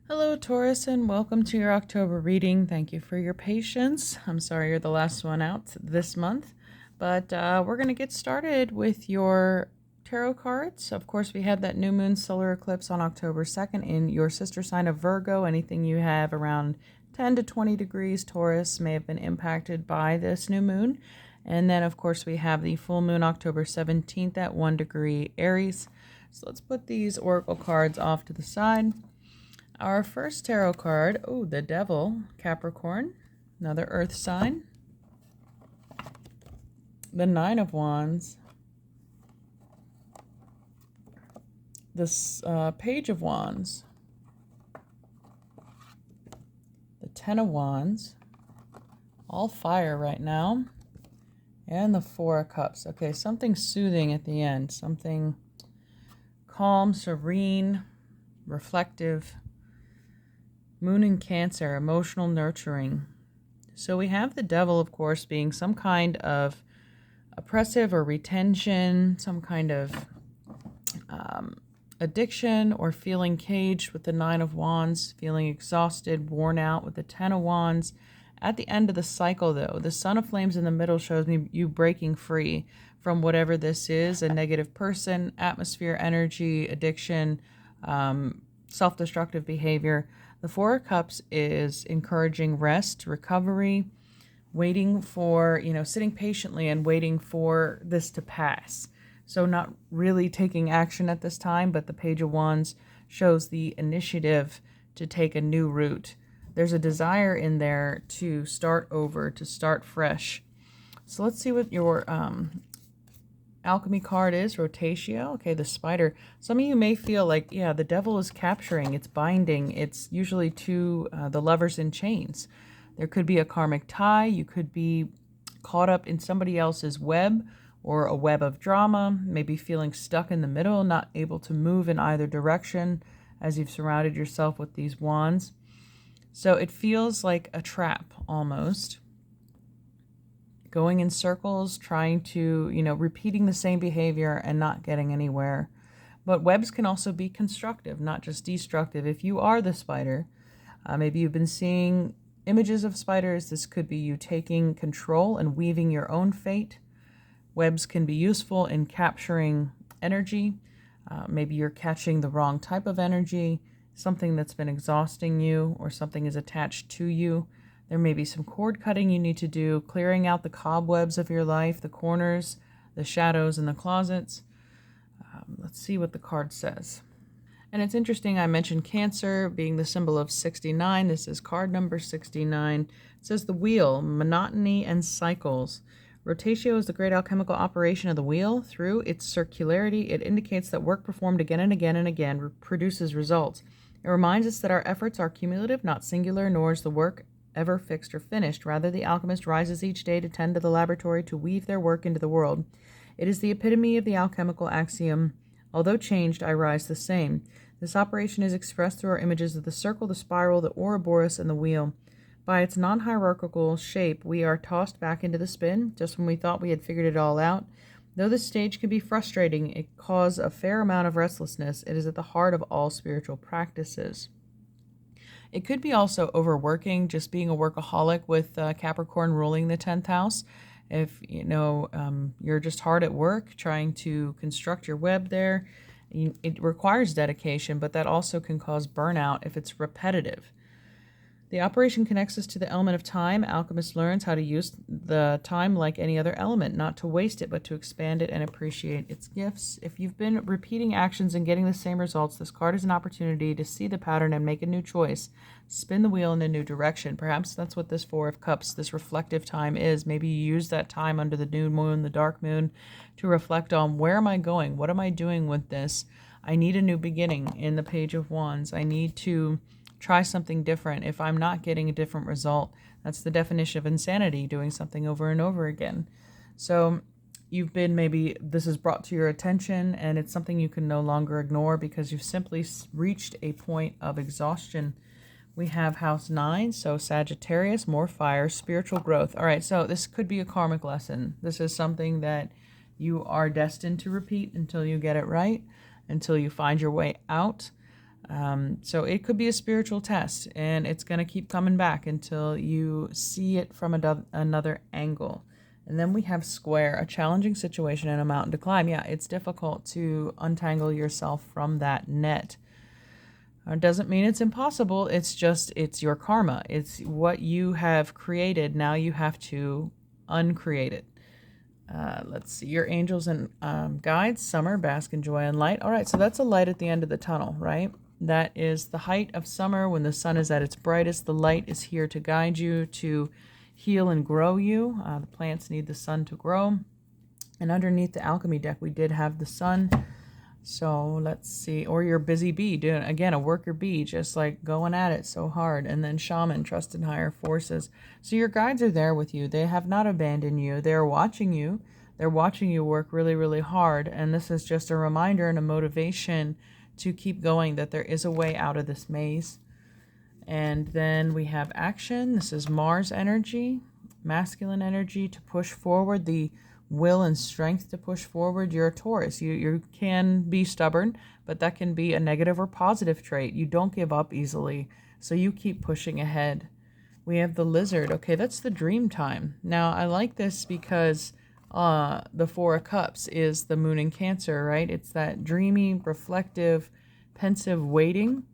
Hello, Taurus, and welcome to your October reading. Thank you for your patience. I'm sorry you're the last one out this month, but we're going to get started with your tarot cards. Of course, we had that new moon solar eclipse on October 2nd in your sister sign of Virgo. Anything you have around 10 to 20 degrees Taurus may have been impacted by this new moon. And then, of course, we have the full moon October 17th at 1 degree Aries. So let's put these oracle cards off to the side. Our first tarot card, oh, the Devil, Capricorn, another earth sign. The Nine of Wands, this Page of Wands, the Ten of Wands, all fire right now, and the Four of Cups. Okay, something soothing at the end, something calm, serene, reflective. Moon in Cancer, emotional nurturing. So we have the Devil, of course, being some kind of oppressive or retention, some kind of addiction, or feeling caged with the Nine of Wands, feeling exhausted, worn out with the Ten of Wands. At the end of the cycle, though, the Sun of Flames in the middle shows me you breaking free from whatever this is, a negative person, atmosphere, energy, addiction, self-destructive behavior. The Four of Cups is encouraging rest, recovery, waiting for, sitting patiently and waiting for this to pass. So not really taking action at this time, but the Page of Wands shows the initiative to take a new route. There's a desire in there to start over, to start fresh. So let's see what your alchemy card is. Rotatio. Okay, the spider. Some of you may feel like, yeah, the Devil is capturing, it's binding. It's usually to the lovers in chains. There could be a karmic tie. You could be caught up in somebody else's web, or a web of drama, maybe feeling stuck in the middle, not able to move in either direction as you've surrounded yourself with these wands. So it feels like a trap almost. Going in circles, trying to, repeating the same behavior and not getting anywhere. But webs can also be constructive, not just destructive. If you are the spider, maybe you've been seeing images of spiders. This could be you taking control and weaving your own fate. Webs can be useful in capturing energy. Maybe you're catching the wrong type of energy, something that's been exhausting you, or something is attached to you. There may be some cord cutting you need to do, clearing out the cobwebs of your life, the corners, the shadows, and the closets. Let's see what the card says. And it's interesting, I mentioned Cancer being the symbol of 69. This is card number 69. It says the wheel, monotony and cycles. Rotatio is the great alchemical operation of the wheel. Through its circularity, it indicates that work performed again and again and again produces results. It reminds us that our efforts are cumulative, not singular, nor is the work ever fixed or finished. Rather, the alchemist rises each day to tend to the laboratory to weave their work into the world. It is the epitome of the alchemical axiom, although changed, I rise the same. This operation is expressed through our images of the circle, the spiral, the Ouroboros, and the wheel. By its non-hierarchical shape, we are tossed back into the spin, just when we thought we had figured it all out. Though this stage can be frustrating, it causes a fair amount of restlessness. It is at the heart of all spiritual practices. It could be also overworking, just being a workaholic with Capricorn ruling the 10th house. If you're just hard at work trying to construct your web there, it requires dedication, but that also can cause burnout if it's repetitive. The operation connects us to the element of time. Alchemist learns how to use the time like any other element, not to waste it, but to expand it and appreciate its gifts. If you've been repeating actions and getting the same results, this card is an opportunity to see the pattern and make a new choice. Spin the wheel in a new direction. Perhaps that's what this Four of Cups, this reflective time is. Maybe you use that time under the new moon, the dark moon, to reflect on, where am I going? What am I doing with this? I need a new beginning in the Page of Wands. I need to try something different. If I'm not getting a different result, that's the definition of insanity, doing something over and over again. So you've been, maybe this is brought to your attention and it's something you can no longer ignore because you've simply reached a point of exhaustion. We have house 9, so Sagittarius, more fire, spiritual growth. All right, so this could be a karmic lesson. This is something that you are destined to repeat until you get it right, until you find your way out. So it could be a spiritual test, and it's going to keep coming back until you see it from another angle. And then we have square, a challenging situation and a mountain to climb. Yeah, it's difficult to untangle yourself from that net. It doesn't mean it's impossible. It's just, it's your karma. It's what you have created. Now you have to uncreate it. Let's see, your angels and guides, summer, bask in joy and light. All right, so that's a light at the end of the tunnel, right? That is the height of summer when the sun is at its brightest. The light is here to guide you, to heal and grow you. The plants need the sun to grow. And underneath the alchemy deck, we did have the sun. So let's see, or your busy bee, doing again a worker bee, just like going at it so hard. And then shaman, trust in higher forces. So your guides are there with you. They have not abandoned you. They're watching you. They're watching you work really, really hard. And this is just a reminder and a motivation to keep going, that there is a way out of this maze. And then we have action. This is Mars energy, masculine energy to push forward, the will and strength to push forward. You're a Taurus. You can be stubborn, but that can be a negative or positive trait. You don't give up easily, so you keep pushing ahead. We have the lizard. Okay, that's the dream time. Now, I like this because the Four of Cups is the moon in Cancer, right? It's that dreamy, reflective, pensive waiting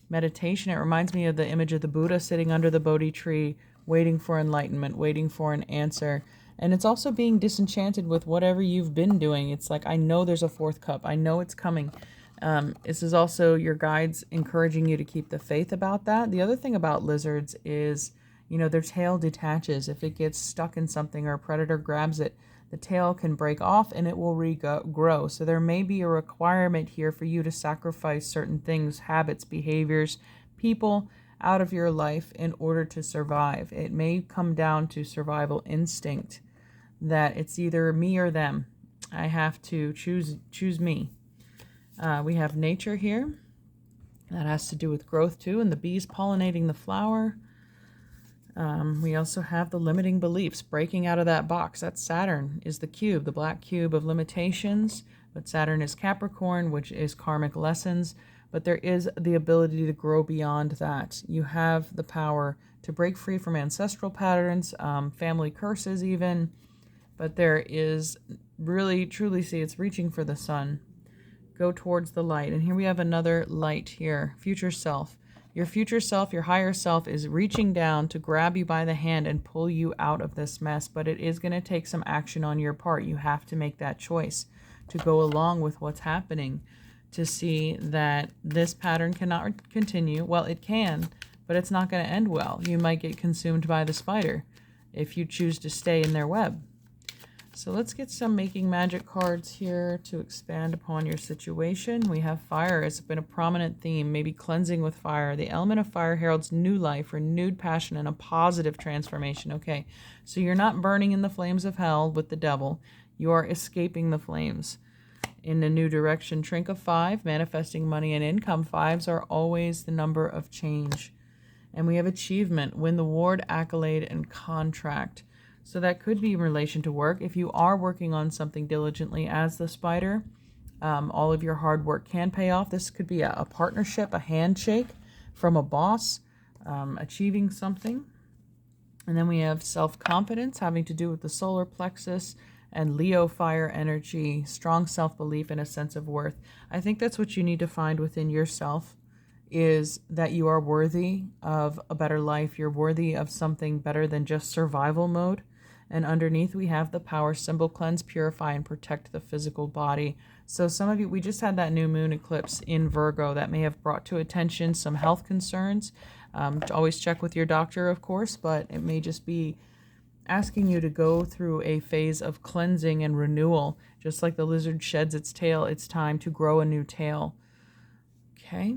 meditation. It reminds me of the image of the Buddha sitting under the Bodhi tree, waiting for enlightenment, waiting for an answer. And it's also being disenchanted with whatever you've been doing. It's like, I know there's a fourth cup. I know it's coming. This is also your guides encouraging you to keep the faith about that. The other thing about lizards is, their tail detaches. If it gets stuck in something or a predator grabs it, the tail can break off and it will regrow. So there may be a requirement here for you to sacrifice certain things, habits, behaviors, people out of your life in order to survive. It may come down to survival instinct, that it's either me or them. I have to choose me. We have nature here. That has to do with growth too, and the bees pollinating the flower. We also have the limiting beliefs, breaking out of that box. That Saturn is the cube, the black cube of limitations, but Saturn is Capricorn, which is karmic lessons, but there is the ability to grow beyond that. You have the power to break free from ancestral patterns, family curses even, but there is really, truly, see, it's reaching for the sun. Go towards the light. And here we have another light here, future self. Your future self, your higher self, is reaching down to grab you by the hand and pull you out of this mess, but it is going to take some action on your part. You have to make that choice to go along with what's happening, to see that this pattern cannot continue. Well, it can, but it's not going to end well. You might get consumed by the spider if you choose to stay in their web. So let's get some Making Magic cards here to expand upon your situation. We have fire. It's been a prominent theme, maybe cleansing with fire. The element of fire heralds new life, renewed passion, and a positive transformation. Okay, so you're not burning in the flames of hell with the devil. You are escaping the flames in a new direction. Trinket 5, manifesting money and income. 5s are always the number of change. And we have achievement, win the award, accolade, and contract. So that could be in relation to work. If you are working on something diligently as the spider, all of your hard work can pay off. This could be a partnership, a handshake from a boss, achieving something. And then we have self-confidence, having to do with the solar plexus, and Leo fire energy, strong self-belief and a sense of worth. I think that's what you need to find within yourself, is that you are worthy of a better life. You're worthy of something better than just survival mode. And underneath we have the power symbol, cleanse, purify, and protect the physical body. So some of you, we just had that new moon eclipse in Virgo that may have brought to attention some health concerns. Always check with your doctor, of course, but it may just be asking you to go through a phase of cleansing and renewal. Just like the lizard sheds its tail, it's time to grow a new tail. Okay.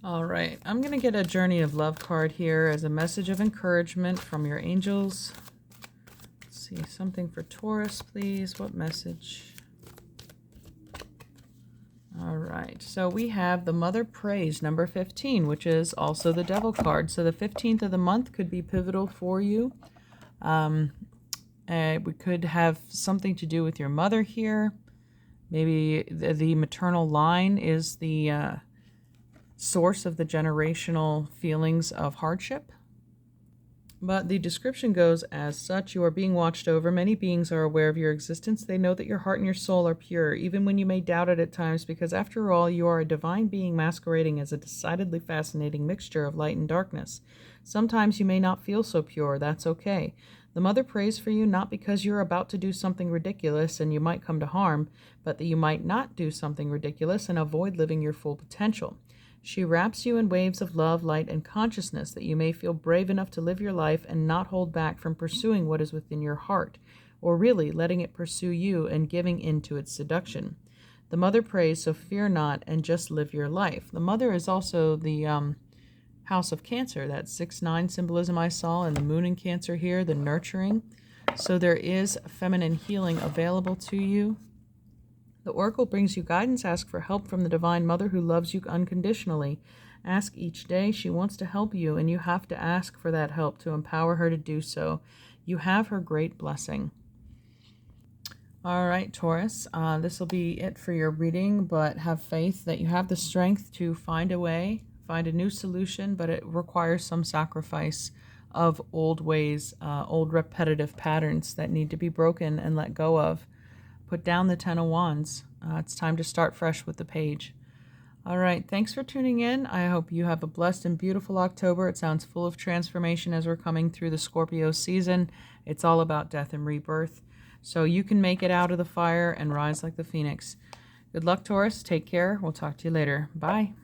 All right. I'm going to get a Journey of Love card here as a message of encouragement from your angels. Let's see, something for Taurus, please. What message? All right. So we have the Mother Praise, number 15, which is also the Devil card. So the 15th of the month could be pivotal for you. We could have something to do with your mother here. Maybe the maternal line is the source of the generational feelings of hardship. But the description goes as such: you are being watched over. Many beings are aware of your existence. They know that your heart and your soul are pure, even when you may doubt it at times, because after all, you are a divine being masquerading as a decidedly fascinating mixture of light and darkness. Sometimes you may not feel so pure. That's okay. The Mother prays for you not because you're about to do something ridiculous and you might come to harm, but that you might not do something ridiculous and avoid living your full potential. She wraps you in waves of love, light, and consciousness that you may feel brave enough to live your life and not hold back from pursuing what is within your heart, or really letting it pursue you and giving in to its seduction. The Mother prays, so fear not and just live your life. The Mother is also the House of Cancer, that 6-9 symbolism I saw, and the Moon in Cancer here, the nurturing. So there is feminine healing available to you. The Oracle brings you guidance. Ask for help from the Divine Mother who loves you unconditionally. Ask each day. She wants to help you, and you have to ask for that help to empower her to do so. You have her great blessing. All right, Taurus, this will be it for your reading, but have faith that you have the strength to find a way, find a new solution, but it requires some sacrifice of old ways, old repetitive patterns that need to be broken and let go of. Put down the 10 of Wands. It's time to start fresh with the page. All right, thanks for tuning in. I hope you have a blessed and beautiful October. It sounds full of transformation as we're coming through the Scorpio season. It's all about death and rebirth. So you can make it out of the fire and rise like the phoenix. Good luck, Taurus. Take care. We'll talk to you later. Bye.